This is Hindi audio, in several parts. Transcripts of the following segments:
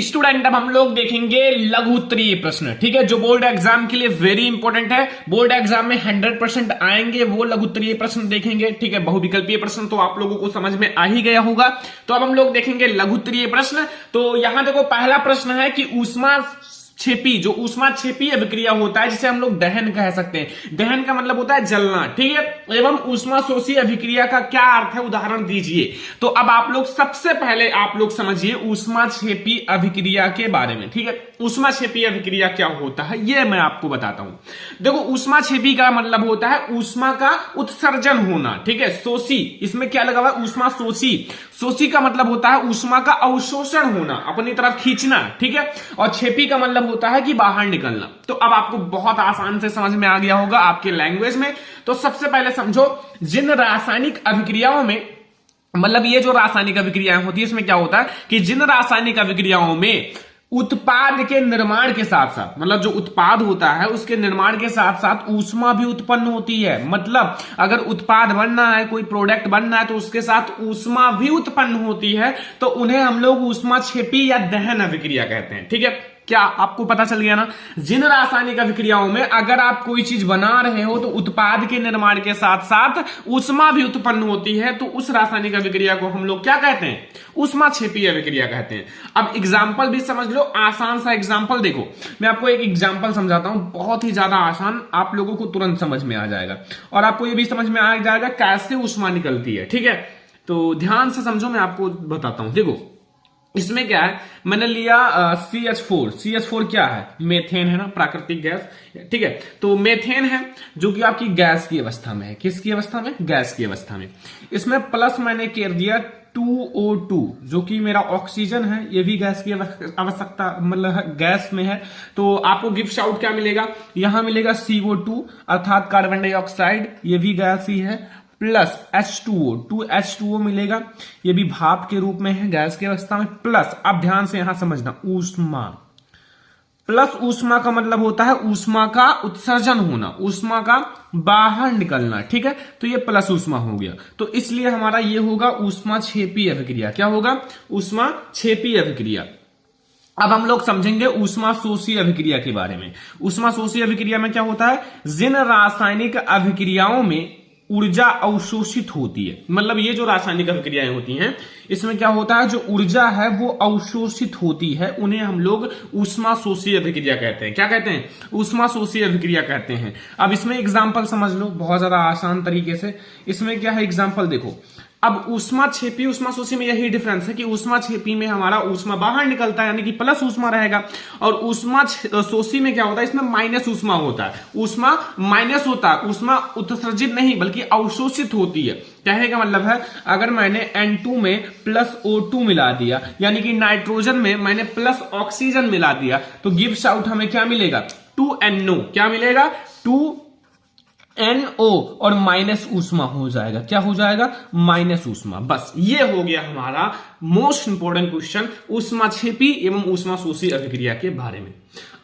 स्टूडेंट अब हम लोग देखेंगे लघु उत्तरीय प्रश्न। ठीक है, जो बोर्ड एग्जाम के लिए वेरी इंपॉर्टेंट है, बोर्ड एग्जाम में 100% आएंगे, वो लघु उत्तरीय प्रश्न देखेंगे। ठीक है, बहुविकल्पीय प्रश्न तो आप लोगों को समझ में आ ही गया होगा। तो अब हम लोग देखेंगे लघु उत्तरीय प्रश्न। तो यहां देखो पहला प्रश्न है कि ऊष्मा क्षेपी, जो ऊष्मा क्षेपी अभिक्रिया होता है जिसे हम लोग दहन कह सकते हैं। दहन का मतलब होता है जलना। ठीक है, एवं ऊष्मा शोषी अभिक्रिया का क्या अर्थ है, उदाहरण दीजिए। तो अब आप लोग सबसे पहले आप लोग समझिए ऊष्मा क्षेपी अभिक्रिया के बारे में। ठीक है, ऊष्मा क्षेपी अभिक्रिया क्या होता है ये मैं आपको बताता हूं। देखो ऊष्मा क्षेपी का मतलब होता है ऊष्मा का उत्सर्जन होना। ठीक है, शोषी, इसमें क्या लगा हुआ है, ऊष्मा शोषी। शोषी का मतलब होता है ऊष्मा का अवशोषण होना, अपनी तरफ खींचना। ठीक है, और क्षेपी का मतलब होता है कि बाहर निकलना। तो अब आपको बहुत आसान से समझ में आ गया होगा आपके लैंग्वेज में। तो सबसे पहले समझो, जिन रासायनिक अभिक्रियाओं में, मतलब ये जो रासायनिक अभिक्रियाएं होती है इसमें क्या होता है कि जिन रासायनिक अभिक्रियाओं में उत्पाद के निर्माण के साथ साथ, मतलब जो उत्पाद होता है उसके निर्माण के साथ साथ ऊष्मा भी उत्पन्न होती है। मतलब अगर उत्पाद बनना है, कोई प्रोडक्ट बनना है, तो उसके साथ ऊष्मा भी उत्पन्न होती है, तो उन्हें हम लोग ऊष्मा क्षेपी या दहन अभिक्रिया कहते हैं। ठीक है, क्या आपको पता चल गया ना। जिन रासायनिक अभिक्रियाओं में अगर आप कोई चीज बना रहे हो तो उत्पाद के निर्माण के साथ साथ ऊष्मा भी उत्पन्न होती है, तो उस रासायनिक अभिक्रिया को हम लोग क्या कहते हैं, ऊष्मा क्षेपी अभिक्रिया कहते हैं। अब एग्जाम्पल भी समझ लो, आसान सा एग्जाम्पल देखो, मैं आपको एक एग्जाम्पल समझाता हूं, बहुत ही ज्यादा आसान, आप लोगों को तुरंत समझ में आ जाएगा और आपको ये भी समझ में आ जाएगा कैसे ऊष्मा निकलती है। ठीक है, तो ध्यान से समझो, मैं आपको बताता हूं। देखो इसमें क्या है, मैंने लिया CH4। CH4 क्या है, मेथेन है ना, प्राकृतिक गैस। ठीक है, तो मेथेन है जो कि आपकी गैस की अवस्था में है। किसकी अवस्था में, गैस की अवस्था में। इसमें प्लस मैंने कर दिया 2O2 जो कि मेरा ऑक्सीजन है, ये भी गैस की आवश्यकता, मतलब गैस में है। तो आपको गिफ्ट आउट क्या मिलेगा, यहां मिलेगा CO2 अर्थात कार्बन डाइऑक्साइड, ये भी गैस ही है, प्लस H2O, 2H2O मिलेगा, ये भी भाप के रूप में है, गैस की अवस्था में। प्लस, अब ध्यान से यहां समझना, ऊष्मा। प्लस ऊष्मा का मतलब होता है ऊष्मा का उत्सर्जन होना, ऊष्मा का बाहर निकलना। ठीक है, तो ये प्लस ऊष्मा हो गया, तो इसलिए हमारा ये होगा ऊष्मा क्षेपी अभिक्रिया। क्या होगा, ऊष्मा क्षेपी अभिक्रिया। अब हम लोग समझेंगे ऊष्मा शोषी अभिक्रिया के बारे में। ऊष्मा शोषी अभिक्रिया में क्या होता है, जिन रासायनिक अभिक्रियाओं में ऊर्जा अवशोषित होती है, मतलब ये जो रासायनिक अभिक्रियाएं होती हैं इसमें क्या होता है, जो ऊर्जा है वो अवशोषित होती है, उन्हें हम लोग ऊष्मा शोषी अभिक्रिया कहते हैं। क्या कहते हैं, ऊष्मा शोषी अभिक्रिया कहते हैं। अब इसमें एग्जांपल समझ लो बहुत ज्यादा आसान तरीके से। इसमें क्या है, एग्जांपल देखो। अब ऊष्मा क्षेपी ऊष्मा शोषी में यही डिफरेंस है कि ऊष्मा क्षेपी में हमारा ऊष्मा बाहर निकलता है, यानी कि प्लस ऊष्मा रहेगा, और ऊष्मा शोषी में क्या होता है, इसमें माइनस ऊष्मा होता है। ऊष्मा माइनस होता है, ऊष्मा उत्सर्जित नहीं बल्कि अवशोषित होती है। कहने का मतलब है, अगर मैंने N2 में प्लस O2 मिला दिया, यानी कि नाइट्रोजन में मैंने प्लस ऑक्सीजन मिला दिया, तो गिव्स आउट हमें क्या मिलेगा, 2NO। क्या मिलेगा, 2NO, और माइनस ऊष्मा हो जाएगा। क्या हो जाएगा, माइनस ऊष्मा। बस ये हो गया हमारा मोस्ट इंपोर्टेंट क्वेश्चन ऊष्मा क्षेपी एवं ऊष्मा शोषी अभिक्रिया के बारे में।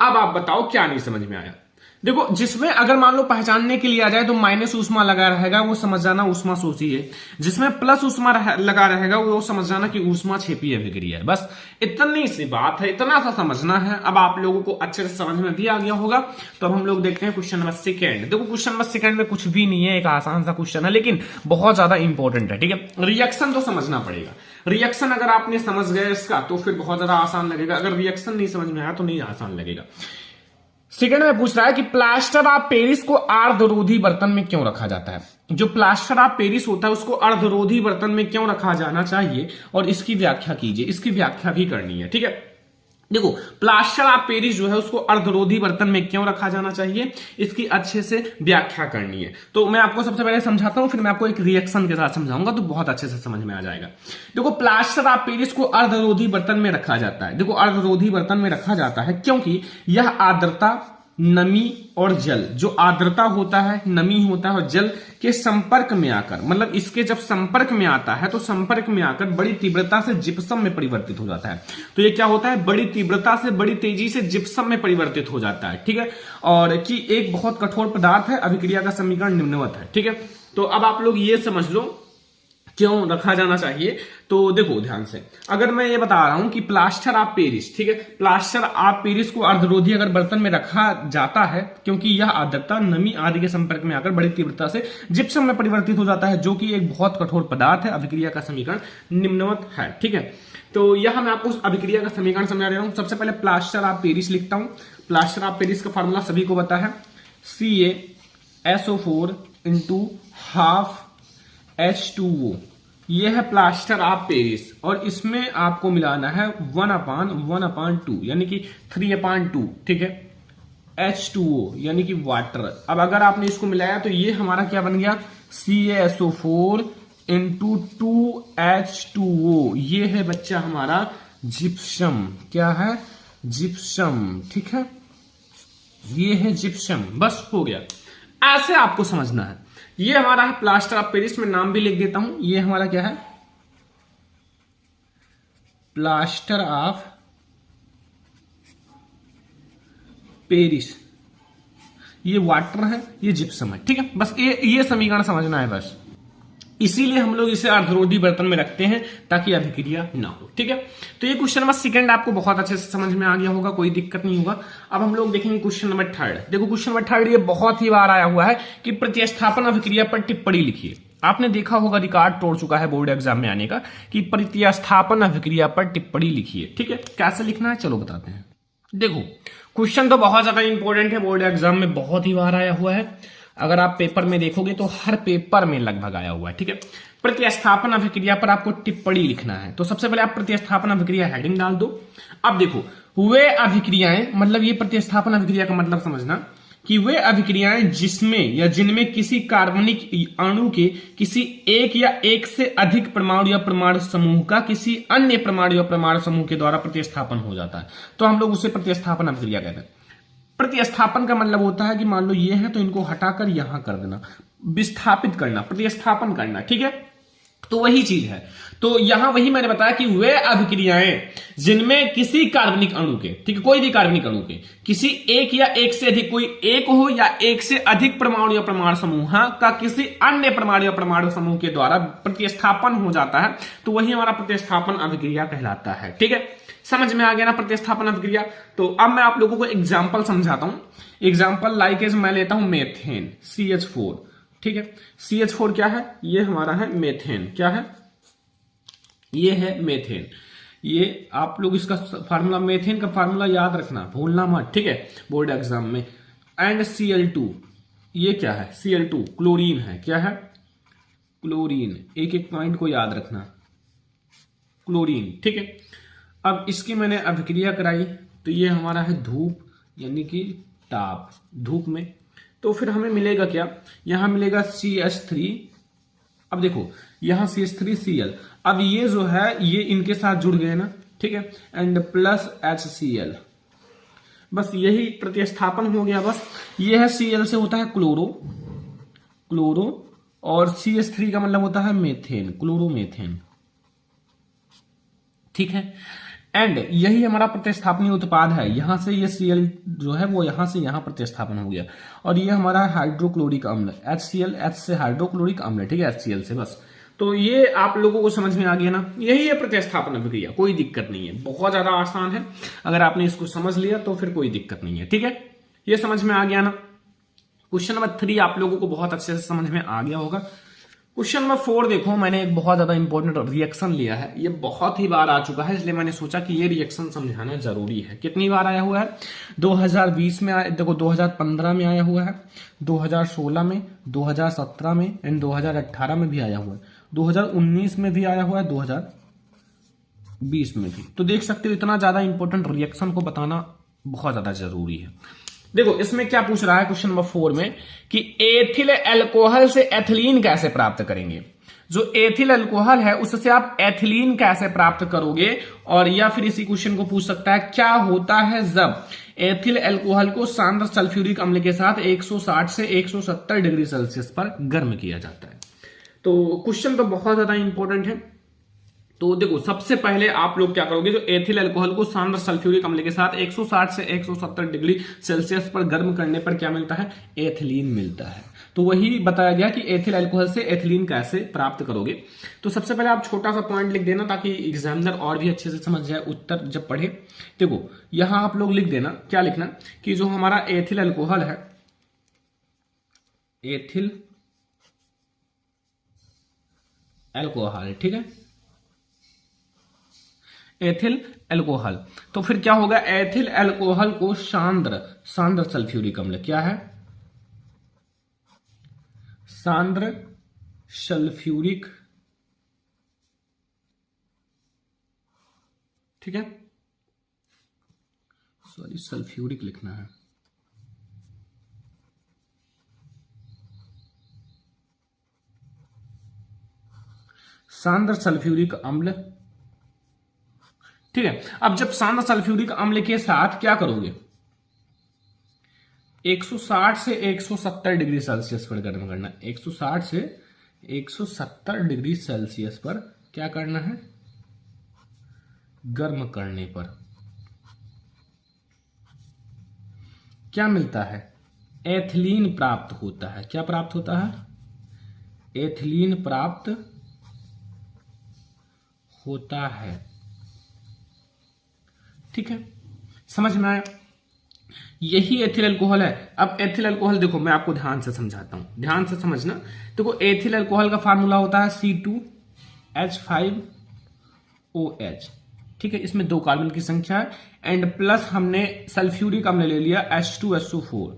अब आप बताओ क्या नहीं समझ में आया। देखो जिसमें अगर मान लो पहचानने के लिए आ जाए तो माइनस ऊष्मा लगा रहेगा, वो समझ जाना ऊष्मा शोषी है। जिसमें प्लस ऊष्मा लगा रहेगा वो समझ जाना कि ऊष्मा क्षेपी अभिक्रिया है। बस इतनी सी बात है, इतना सा समझना है। अब आप लोगों को अच्छे से समझ में भी आ गया होगा। तो अब हम लोग देखते हैं क्वेश्चन नंबर सेकेंड। देखो क्वेश्चन नंबर सेकेंड में कुछ भी नहीं है, एक आसान सा क्वेश्चन है लेकिन बहुत ज्यादा इंपॉर्टेंट है। ठीक है, रिएक्शन तो समझना पड़ेगा। रिएक्शन अगर आपने समझ गए इसका तो फिर बहुत ज्यादा आसान लगेगा, अगर रिएक्शन नहीं समझ में आया तो नहीं आसान लगेगा। सेकंड में पूछ रहा है कि प्लास्टर ऑफ पेरिस को अर्धरोधी बर्तन में क्यों रखा जाता है। जो प्लास्टर ऑफ पेरिस होता है उसको अर्धरोधी बर्तन में क्यों रखा जाना चाहिए और इसकी व्याख्या कीजिए। इसकी व्याख्या भी करनी है। ठीक है, देखो प्लास्टर ऑफ पेरिस जो है उसको अर्धरोधी बर्तन में क्यों रखा जाना चाहिए, इसकी अच्छे से व्याख्या करनी है। तो मैं आपको सबसे पहले समझाता हूं, फिर मैं आपको एक रिएक्शन के साथ समझाऊंगा तो बहुत अच्छे से समझ में आ जाएगा। देखो प्लास्टर ऑफ पेरिस को अर्धरोधी बर्तन में रखा जाता है। देखो अर्धरोधी बर्तन में रखा जाता है क्योंकि यह आर्द्रता, नमी और जल, जो आर्द्रता होता है, नमी होता है और जल के संपर्क में आकर, मतलब इसके जब संपर्क में आता है तो संपर्क में आकर बड़ी तीव्रता से जिप्सम में परिवर्तित हो जाता है। तो ये क्या होता है, बड़ी तीव्रता से, बड़ी तेजी से जिप्सम में परिवर्तित हो जाता है। ठीक है, और कि एक बहुत कठोर पदार्थ है, अभिक्रिया का समीकरण निम्नवत है। ठीक है, तो अब आप लोग ये समझ लो क्यों रखा जाना चाहिए? तो देखो ध्यान से, अगर मैं ये बता रहा हूं कि प्लास्टर ऑफ पेरिस, ठीक है, प्लास्टर ऑफ पेरिस को अर्धरोधी अगर बर्तन में रखा जाता है, क्योंकि यह आर्द्रता, नमी आदि के संपर्क में आकर बड़ी तीव्रता से जिप्सम में परिवर्तित हो जाता है, जो कि एक बहुत कठोर पदार्थ है। अभिक्रिया का समीकरण निम्नवत है, ठीक है। तो यह मैं आपको अभिक्रिया का समीकरण समझा रहा हूं। सबसे पहले प्लास्टर ऑफ पेरिस लिखता हूं। प्लास्टर ऑफ पेरिस का फॉर्मूला सभी को पता है, CaSO4 इंटू हाफ H2O। ये है प्लास्टर ऑफ पेरिस, और इसमें आपको मिलाना है 1/1/2 यानी कि 3/2, ठीक है, H2O यानी कि वाटर। अब अगर आपने इसको मिलाया तो ये हमारा क्या बन गया, CaSO4 इंटू 2H2O। ये है बच्चा हमारा जिप्सम। क्या है? जिप्सम, ठीक है, ये है जिप्सम। बस हो गया, ऐसे आपको समझना है। ये हमारा है प्लास्टर ऑफ पेरिस, में नाम भी लिख देता हूं। ये हमारा क्या है? Plaster of Paris. ये वाटर है, ये जिप्सम है, ठीक है। बस ये समीकरण समझना है बस। इसीलिए हम लोग इसे अर्धरोधी बर्तन में रखते हैं ताकि अभिक्रिया ना हो, ठीक है। तो ये क्वेश्चन नंबर सेकंड आपको बहुत अच्छे से समझ में आ गया होगा, कोई दिक्कत नहीं होगा। अब हम लोग देखेंगे क्वेश्चन नंबर थर्ड। देखो क्वेश्चन नंबर थर्ड ये बहुत ही बार आया हुआ है कि प्रतिस्थापन अभिक्रिया पर टिप्पणी लिखिए। आपने देखा होगा, रिकॉर्ड तोड़ चुका है बोर्ड एग्जाम में आने का, कि प्रतिस्थापन अभिक्रिया पर टिप्पणी लिखिए, ठीक है। कैसे लिखना है चलो बताते हैं। देखो क्वेश्चन तो बहुत ज्यादा इंपॉर्टेंट है, बोर्ड एग्जाम में बहुत ही बार आया हुआ है। अगर आप पेपर में देखोगे तो हर पेपर में लगभग आया हुआ है, ठीक है। प्रतिस्थापन अभिक्रिया पर आपको टिप्पणी लिखना है, तो सबसे पहले आप प्रतिस्थापन अभिक्रिया हेडिंग डाल दो। अब देखो, वे अभिक्रियाएं, मतलब ये प्रतिस्थापन अभिक्रिया का मतलब समझना कि वे अभिक्रियाएं जिसमें या जिनमें किसी कार्बनिक अणु के किसी एक या एक से अधिक परमाणु या परमाणु समूह का किसी अन्य परमाणु या परमाणु समूह के द्वारा प्रतिस्थापन हो जाता है, तो हम लोग उसे प्रतिस्थापन अभिक्रिया कहते हैं। प्रतिस्थापन का मतलब होता है कि मान लो ये है तो इनको हटाकर यहां कर देना, विस्थापित करना, प्रतिस्थापन करना, ठीक है। तो वही चीज है। तो यहां वही मैंने बताया कि वे अभिक्रियाएं जिनमें किसी कार्बनिक अणु के, ठीक है, कोई भी कार्बनिक अणु के किसी एक या एक से अधिक, कोई एक हो या एक से अधिक परमाणु या परमाणु समूह का किसी अन्य परमाणु या परमाणु समूह के द्वारा प्रतिस्थापन हो जाता है, तो वही हमारा प्रतिस्थापन अभिक्रिया कहलाता है, ठीक है। समझ में आ गया ना प्रतिस्थापन अभिक्रिया? तो अब मैं आप लोगों को एग्जाम्पल समझाता हूं। एग्जाम्पल लाइक एज मैं लेता हूं मेथेन CH4, ठीक है। CH4 क्या है? ये हमारा है मेथेन। क्या है? ये है मेथेन। ये आप लोग इसका फार्मूला, मेथेन का फार्मूला याद रखना, भूलना मत, ठीक है, बोर्ड एग्जाम में। एंड Cl2, ये क्या है? Cl2 क्लोरीन है। क्या है? क्लोरीन। एक एक पॉइंट को याद रखना, क्लोरीन, ठीक है। अब इसकी मैंने अभिक्रिया कराई तो ये हमारा है धूप, यानी कि ताप, धूप में। तो फिर हमें मिलेगा क्या? यहां मिलेगा CH3। अब देखो यहां CH3Cl, अब ये जो है ये इनके साथ जुड़ गए ना, ठीक है, एंड प्लस HCl। बस यही प्रतिस्थापन हो गया। बस ये है Cl से होता है क्लोरो, क्लोरो, और CH3 का मतलब होता है मेथेन, क्लोरोमेथेन, ठीक है। एंड यही हमारा प्रतिस्थापनीय उत्पाद है। यहां से ये Cl जो है वो यहां से यहां प्रतिस्थापन हो गया, और ये हमारा हाइड्रोक्लोरिक अम्ल HCl, H से हाइड्रोक्लोरिक अम्ल, ठीक है, HCl से। बस तो ये आप लोगों को समझ में आ गया ना, यही है प्रतिस्थापन अभिक्रिया, कोई दिक्कत नहीं है, बहुत ज्यादा आसान है। अगर आपने इसको समझ लिया तो फिर कोई दिक्कत नहीं है, ठीक है। ये समझ में आ गया ना। क्वेश्चन नंबर 3 आप लोगों को बहुत अच्छे से समझ में आ गया होगा। क्वेश्चन नंबर 4 देखो, मैंने एक बहुत ज्यादा इंपॉर्टेंट रिएक्शन लिया है, ये बहुत ही बार आ चुका है, इसलिए मैंने सोचा कि ये रिएक्शन समझाना जरूरी है। कितनी बार आया हुआ है? 2020 में आया, देखो 2015 में आया हुआ है, 2016 में, 2017 में, एंड 2018 में भी आया हुआ है, 2019 में भी आया हुआ है, 2020 में भी। तो देख सकते हो इतना ज्यादा इंपॉर्टेंट रिएक्शन को बताना बहुत ज्यादा जरूरी है। देखो इसमें क्या पूछ रहा है क्वेश्चन नंबर 4 में कि एथिल अल्कोहल से एथिलीन कैसे प्राप्त करेंगे। जो एथिल अल्कोहल है उससे आप एथिलीन कैसे प्राप्त करोगे, और या फिर इसी क्वेश्चन को पूछ सकता है क्या होता है जब एथिल अल्कोहल को सांद्र सल्फ्यूरिक अम्ल के साथ 160 से 170 डिग्री सेल्सियस पर गर्म किया जाता है। तो क्वेश्चन तो बहुत ज्यादा इंपॉर्टेंट है। तो देखो सबसे पहले आप लोग क्या करोगे, जो एथिल अल्कोहल को सांद्र सल्फ्यूरिक अम्ल के साथ 160 से 170 डिग्री सेल्सियस पर गर्म करने पर क्या मिलता है? एथिलीन मिलता है। तो वही बताया गया कि एथिल अल्कोहल से एथिलीन कैसे प्राप्त करोगे। तो सबसे पहले आप छोटा सा पॉइंट लिख देना ताकि एग्जामिनर और भी अच्छे से समझ जाए उत्तर जब पढ़े। देखो यहां आप लोग लिख देना, क्या लिखना कि जो हमारा एथिल अल्कोहल है, एथिल अल्कोहल, ठीक है, एथिल अल्कोहल। तो फिर क्या होगा, एथिल अल्कोहल को सांद्र सल्फ्यूरिक अम्ल, क्या है, सांद्र सल्फ्यूरिक, ठीक है, सॉरी सल्फ्यूरिक लिखना है, सांद्र सल्फ्यूरिक अम्ल, ठीक है। अब जब सांद्र सल्फ्यूरिक अम्ल के साथ क्या करोगे, 160 से 170 डिग्री सेल्सियस पर गर्म करना, 160 से 170 डिग्री सेल्सियस पर क्या करना है, गर्म करने पर क्या मिलता है, एथिलीन प्राप्त होता है। क्या प्राप्त होता है, एथिलीन प्राप्त होता है, ठीक है, समझ में आया। यही एथिल अल्कोहल है। अब एथिल अल्कोहल देखो मैं आपको ध्यान से समझाता हूं, ध्यान से समझना। देखो एथिल अल्कोहल का फार्मूला होता है C2H5OH, ठीक है, इसमें 2 कार्बन की संख्या है एंड प्लस हमने सल्फ्यूरिक अम्ल ले लिया H2SO4,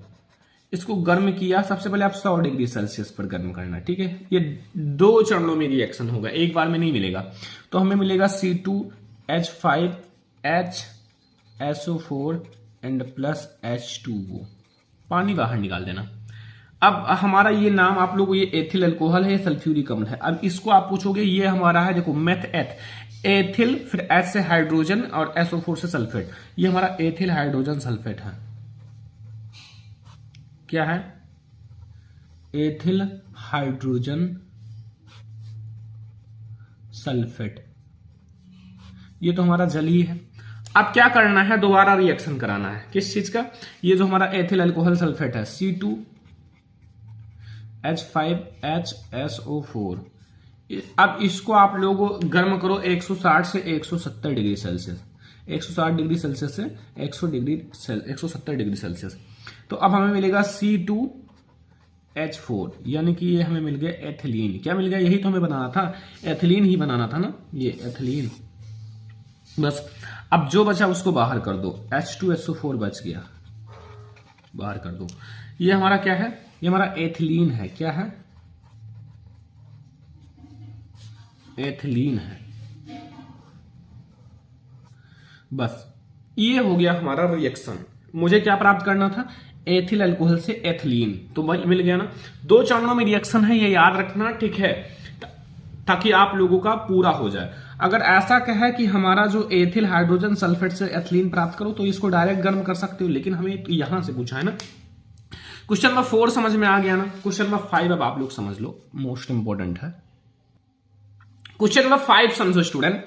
इसको गर्म किया। सबसे पहले आप 100 डिग्री सेल्सियस पर गर्म करना, ठीक है। ये 2 चरणों में रिएक्शन होगा, एक बार में नहीं मिलेगा। तो हमें मिलेगा C2H5HSO4 एंड प्लस H2O, पानी बाहर निकाल देना। अब हमारा ये नाम आप लोग, ये एथिल अल्कोहल है, सल्फ्यूरिक अम्ल है। अब इसको आप पूछोगे, ये हमारा है देखो मेथ एथ, एथिल फिर H से हाइड्रोजन और SO4 से सल्फेट, ये हमारा एथिल हाइड्रोजन सल्फेट है। क्या है, एथिल हाइड्रोजन सल्फेट, ये तो हमारा जल ही है। अब क्या करना है, दोबारा रिएक्शन कराना है, किस चीज का, ये जो हमारा एथिल अल्कोहल सल्फेट है C2H5HSO4, अब इसको आप लोग गर्म करो 160 से 170 डिग्री सेल्सियस, 160 डिग्री सेल्सियस से 170 डिग्री सेल्सियस। तो अब हमें मिलेगा C2H4, यानी कि ये हमें मिल गया एथिलीन। क्या मिल गया, यही तो हमें बनाना था, एथिलीन ही बनाना था ना, ये एथिलीन। बस अब जो बचा उसको बाहर कर दो, H2SO4 बच गया, बाहर कर दो। ये हमारा क्या है, ये हमारा एथिलीन है। क्या है, एथिलीन है। बस ये हो गया हमारा रिएक्शन। मुझे क्या प्राप्त करना था, एथिल अल्कोहल से एथिलीन, तो मिल गया ना। 2 चरणों में रिएक्शन है, ये याद रखना, ठीक है, ताकि आप लोगों का पूरा हो जाए। अगर ऐसा कहे कि हमारा जो एथिल हाइड्रोजन सल्फेट से एथिलीन प्राप्त करो, तो इसको डायरेक्ट गर्म कर सकते हो, लेकिन हमें यहां से पूछा है ना। क्वेश्चन नंबर 4 समझ में आ गया ना। क्वेश्चन नंबर 5 अब आप लोग समझ लो, मोस्ट इंपोर्टेंट है। क्वेश्चन नंबर 5 समझो स्टूडेंट,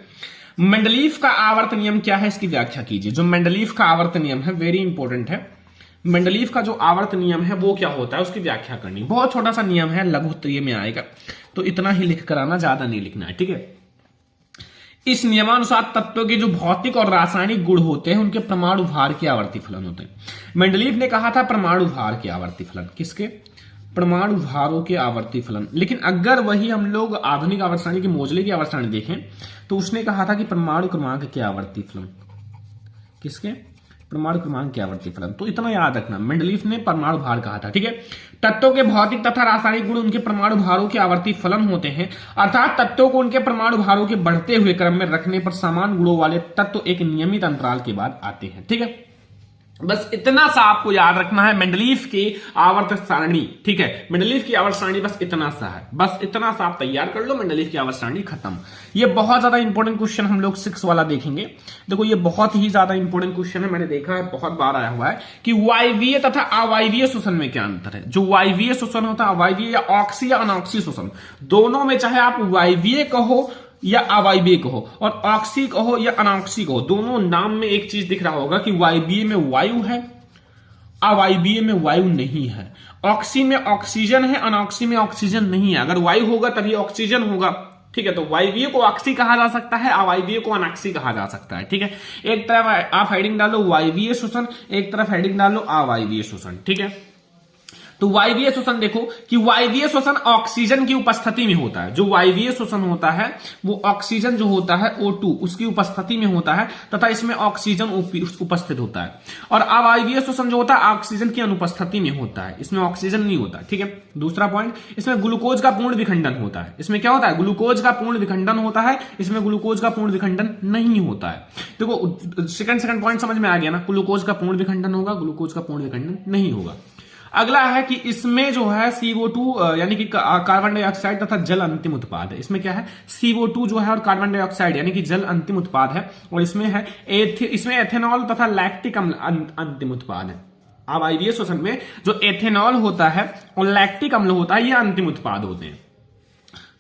मेंडलीफ का आवर्त नियम क्या है, इसकी व्याख्या कीजिए। जो मेंडलीफ का आवर्त नियम है, वेरी इंपॉर्टेंट है। मेंडलीफ का जो आवर्त नियम है वो क्या होता है, उसकी व्याख्या करनी। बहुत छोटा सा नियम है, लघु उत्तरीय में आएगा, तो इतना ही लिख कर आना, ज्यादा नहीं लिखना है, ठीक है। इस नियमानुसार तत्वों के जो भौतिक और रासायनिक गुण होते हैं उनके परमाणु भार के आवर्ती फलन होते हैं। मेंडलीफ ने कहा था परमाणु भार के आवर्ती फलन, किसके, परमाणु भारों के आवर्ती फलन। लेकिन अगर वही हम लोग आधुनिक आवर्त सारणी की मोजले की आवर्त सारणी देखें तो उसने कहा था कि परमाणु क्रमांक के आवर्ती फलन, किसके, परमाणु क्रमांक के आवर्ती फलन। तो इतना याद रखना, मेंडलीफ ने परमाणु भार कहा था, ठीक है। तत्वों के भौतिक तथा रासायनिक गुण उनके परमाणु भारों के आवर्ती फलन होते हैं, अर्थात तत्वों को उनके परमाणु भारों के बढ़ते हुए क्रम में रखने पर समान गुणों वाले तत्व एक नियमित अंतराल के बाद आते हैं, ठीक है। बस इतना सा आपको याद रखना है, मेंडलीफ की आवर्त सारणी, ठीक है। मेंडलीफ की आवर्त सारणी बस इतना सा है, बस इतना सा आप तैयार कर लो, मेंडलीफ की आवर्त सारणी खत्म। ये बहुत ज्यादा इंपॉर्टेंट क्वेश्चन हम लोग 6 वाला देखेंगे। देखो ये बहुत ही ज्यादा इंपॉर्टेंट क्वेश्चन है, मैंने देखा है, बहुत बार आया हुआ है कि वायवीय तथा अवायवीय श्वसन में क्या अंतर है। जो वायवीय श्वसन होता है, अवायवीय या ऑक्सी या अनऑक्सी श्वसन, दोनों में चाहे आप वायवीय कहो या अवायवीय कहो और ऑक्सी कहो या अनऑक्सी कहो, दोनों नाम में एक चीज दिख रहा होगा कि वायवीय में वायु है अवायवीय में वायु नहीं है, ऑक्सी में ऑक्सीजन है, अनऑक्सी में ऑक्सीजन नहीं है। अगर वायु होगा तभी ऑक्सीजन होगा, ठीक है। तो वायवीय को ऑक्सी कहा जा सकता है, अवायवीय को अनऑक्सी कहा जा सकता है, ठीक है। एक तरफ आप हेडिंग डालो वायवीय श्वसन, एक तरफ हेडिंग डालो अवायवीय श्वसन, ठीक है। तो वायवीय श्वसन देखो कि वायवीय श्वसन ऑक्सीजन की उपस्थिति में होता है। जो वायवीय श्वसन होता है वो ऑक्सीजन जो होता है O2 उसकी उपस्थिति में होता है तथा इसमें ऑक्सीजन उपस्थित होता है। और अवायवीय श्वसन जो होता है ऑक्सीजन की अनुपस्थिति में होता है, इसमें ऑक्सीजन नहीं होता, ठीक है। दूसरा पॉइंट, इसमें ग्लूकोज का पूर्ण विखंडन होता है। इसमें क्या होता है? ग्लूकोज का पूर्ण विखंडन होता है, इसमें ग्लूकोज का पूर्ण विखंडन नहीं होता है। देखो सेकंड पॉइंट समझ में आ गया ना, ग्लूकोज का पूर्ण विखंडन होगा, ग्लूकोज का पूर्ण विखंडन नहीं होगा। अगला है कि इसमें जो है CO2 यानी कि कार्बन डाइऑक्साइड तथा जल अंतिम उत्पाद है। इसमें क्या है? CO2 जो है और कार्बन डाइऑक्साइड यानी कि जल अंतिम उत्पाद है। और इसमें है इसमें एथेनॉल तथा लैक्टिक अम्ल अंतिम उत्पाद है। अवायवीय श्वसन में जो एथेनॉल होता है और लैक्टिक अम्ल होता है ये अंतिम उत्पाद होते हैं।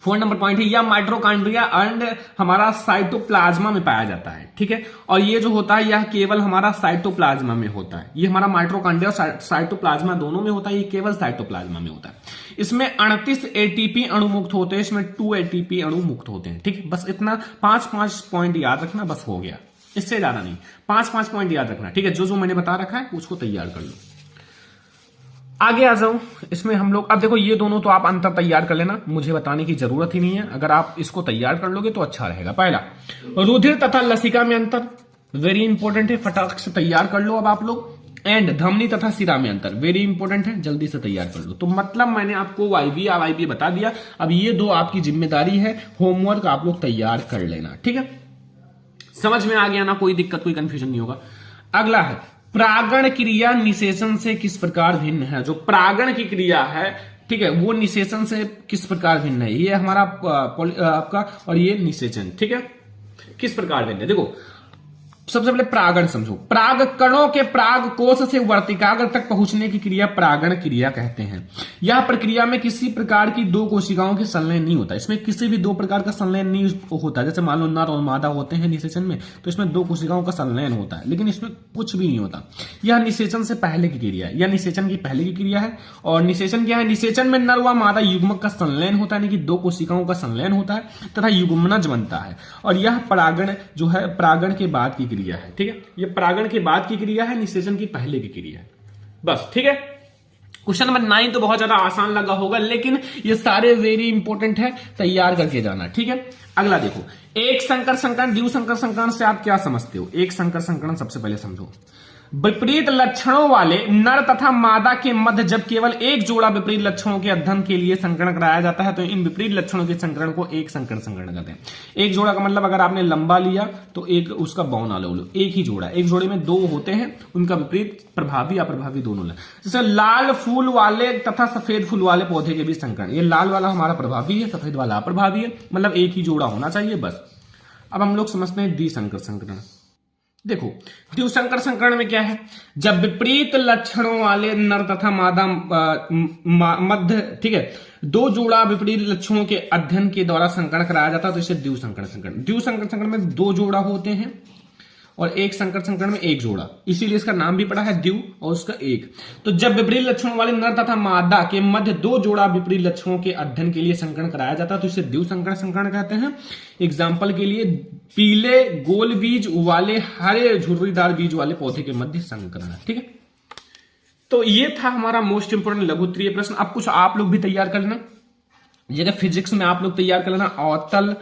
4 नंबर पॉइंट है यह माइटोकॉन्ड्रिया एंड हमारा साइटोप्लाज्मा में पाया जाता है, ठीक है। और ये जो होता है यह केवल हमारा साइटोप्लाज्मा में होता है। ये हमारा माइटोकॉन्ड्रिया और साइटोप्लाज्मा दोनों में होता है, ये केवल साइटोप्लाज्मा में होता है। इसमें 38 ATP अणु मुक्त होते हैं, इसमें 2 ATP अणु मुक्त होते हैं, ठीक है। बस इतना 5 पॉइंट याद रखना, बस हो गया, इससे ज्यादा नहीं। 5 पॉइंट याद रखना, ठीक है। जो मैंने बता रखा है उसको तैयार कर लो। आगे आ जाओ, इसमें हम लोग अब देखो ये दोनों तो आप अंतर तैयार कर लेना, मुझे बताने की जरूरत ही नहीं है। अगर आप इसको तैयार कर लोगे तो अच्छा रहेगा। पहला, रुधिर तथा लसिका में अंतर, वेरी इंपॉर्टेंट है, फटाक से तैयार कर लो अब आप लोग। एंड धमनी तथा सिरा में अंतर, वेरी इंपॉर्टेंट है, जल्दी से तैयार कर लो। तो मतलब मैंने आपको वायवीय अवायवीय बता दिया। अब ये दो आपकी जिम्मेदारी है, होमवर्क आप लोग तैयार कर लेना, ठीक है। समझ में आ गया ना? कोई दिक्कत कोई कंफ्यूजन नहीं होगा। अगला है प्रागण क्रिया निषेचन से किस प्रकार भिन्न है। जो प्रागण की क्रिया है, ठीक है, वो निषेचन से किस प्रकार भिन्न है। ये हमारा आपका और ये निषेचन, ठीक है, किस प्रकार भिन्न है। देखो सबसे पहले प्रागण समझो। प्राग कणों के प्राग कोश से वर्तिकाग्र तक पहुंचने की क्रिया प्रागण क्रिया कहते हैं। यह प्रक्रिया में किसी प्रकार की दो कोशिकाओं के संलयन नहीं होता। इसमें किसी भी दो प्रकार का संलयन नहीं होता। जैसे मान लो नर और मादा होते हैं निषेचन में, तो इसमें दो कोशिकाओं का संलयन होता है, लेकिन इसमें कुछ भी नहीं होता। यह निषेचन से पहले की क्रिया है, यह निषेचन की पहले की क्रिया है। और निषेचन क्या है? निषेचन में नर व मादा युग्मक का संलयन होता है, यानी कि दो कोशिकाओं का संलयन होता है तथा युग्मनज बनता है। और यह प्रागण जो है प्रागण के बाद की क्रिया है, ठीक है। ये प्रागण के बाद की क्रिया है, निषेचन की पहले की क्रिया है, बस, ठीक है। क्वेश्चन नंबर 9 तो बहुत ज्यादा आसान लगा होगा, लेकिन ये सारे वेरी इंपॉर्टेंट है, तैयार करके जाना, ठीक है। अगला देखो, एक संकर संकरण द्वि संकर संकरण से आप क्या समझते हो? एक संकर संकरण सबसे पहले समझो। विपरीत लक्षणों वाले नर तथा मादा के मध्य जब केवल एक जोड़ा विपरीत लक्षणों के अध्ययन के लिए संकरण कराया जाता है तो इन विपरीत लक्षणों के संकरण को एक संकर संकरण कहते हैं। एक जोड़ा का मतलब अगर आपने लंबा लिया तो एक उसका बौना लो, एक ही जोड़ा, एक जोड़े में दो होते हैं, उनका विपरीत प्रभावी अप्रभावी दोनों ले। जैसे लाल फूल वाले तथा सफेद फूल वाले पौधे के बीच संकरण, ये लाल वाला हमारा प्रभावी है, सफेद वाला अप्रभावी है, मतलब एक ही जोड़ा होना चाहिए, बस। अब हम लोग समझते हैं द्विसंकर संकरण। देखो द्विसंकर संकरण में क्या है? जब विपरीत लक्षणों वाले नर तथा मादा मध्य, ठीक है, दो जोड़ा विपरीत लक्षणों के अध्ययन के द्वारा संकरण कराया जाता है तो इसे द्विसंकर संकरण। द्विसंकर संकरण में दो जोड़ा होते हैं और एक संकर संकरण में एक जोड़ा, इसीलिए इसका नाम भी पड़ा है द्वि और उसका एक। तो जब विपरीत लक्षणों वाले नर तथा मादा के मध्य दो जोड़ा विपरीत लक्षणों के अध्ययन के लिए संकरण कराया जाता है तो इसे द्विसंकर संकरण कहते हैं। एग्जाम्पल के लिए पीले गोल बीज वाले हरे झुर्रीदार बीज वाले पौधे के मध्य संकरण, ठीक है। तो ये था हमारा मोस्ट इंपोर्टेंट लघु उत्तरीय प्रश्न। अब कुछ आप लोग भी तैयार कर लेना, जगह फिजिक्स में आप लोग तैयार कर लेना। अवतल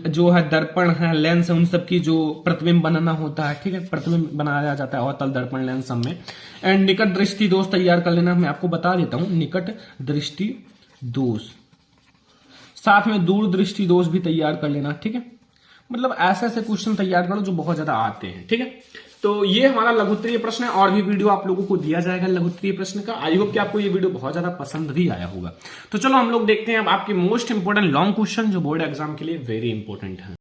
जो है दर्पण है, लेंस है, उन सब की जो प्रतिबिंब बनाना होता है, ठीक है, प्रतिबिंब बनाया जाता है अवतल दर्पण लेंस सब में। एंड निकट दृष्टि दोष तैयार कर लेना, मैं आपको बता देता हूं निकट दृष्टि दोष, साथ में दूर दृष्टि दोष भी तैयार कर लेना, ठीक है। मतलब ऐसे ऐसे क्वेश्चन तैयार करो जो बहुत ज्यादा आते हैं, ठीक है। तो ये हमारा लघु उत्तरीय प्रश्न है, और भी वीडियो आप लोगों को दिया जाएगा लघु उत्तरीय प्रश्न का। आई होप कि आपको ये वीडियो बहुत ज्यादा पसंद भी आया होगा। तो चलो हम लोग देखते हैं अब आपके मोस्ट इंपोर्टेंट लॉन्ग क्वेश्चन जो बोर्ड एग्जाम के लिए वेरी इंपॉर्टेंट है।